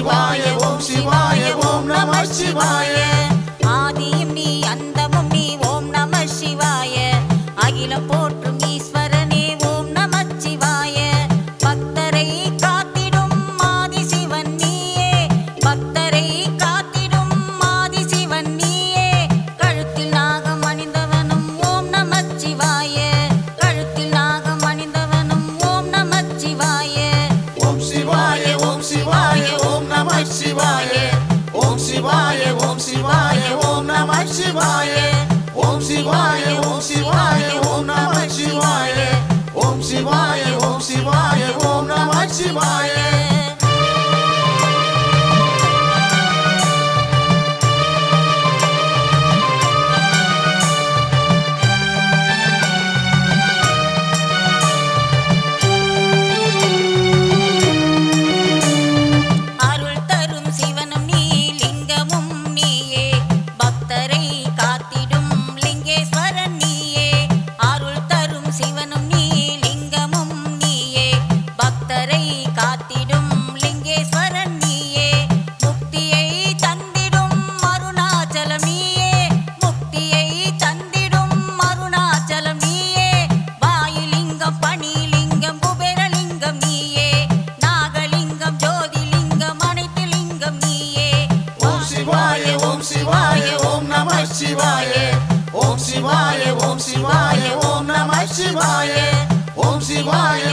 சிவாய ஓம் சிவாய ஓம் நம சிவாய ஆதியும் நீ அந்தமும் நீ ஓம் நம சிவாய அகிலம் போற்றும் ஈஸ்வரனே ஓம் நம சிவாய பக்தரை காத்திடும் ஆதி சிவன் நீயே பக்தரை காத்திடும் ஆதி சிவன் நீயே கழுத்தில் நாகம் அணிந்தவனும் ஓம் நம சிவாய கழுத்தில் நாகம் அணிந்தவனும் ஓம் நம சிவாய ஓம் சிவாய ஓம் சிவாய ஓம் நம சிவாய ஓம் சிவாய ஓம் சிவாய ஓம் நம சிவாய ஓம் சிவாய ஓம் சிவாய ஓம் நம சிவாய ஓம் சிவாய ஓம் சிவாய ஓம் நம சிவாய அருள் தரும் சிவனும் நீ லிங்கமும் நீயே பக்தரை காத்திடும் லிங்கேஸ்வரன் நீயே அருள் தரும் சிவனும் நீ லிங்கமும் நீயே பக்தரை காத்திடும் லிங்கேஸ்வரன் நீயே முக்தியை தந்திடும் அருணாச்சலம் நீயே முக்தியை தந்திடும் அருணாச்சலம் நீயே வாயுலிங்கம் பணிலிங்கம் குபேரலிங்கம் நீயே நாகலிங்கம் ஜோதிலிங்கம் அனைத்து லிங்கம் நீயே ஓம் சிவாய ஓம் சிவாய ஓம் நம சிவாய ஓம் சிவாய ஓம் சிவாய ஓம் நம சிவாய ஓம் சிவாய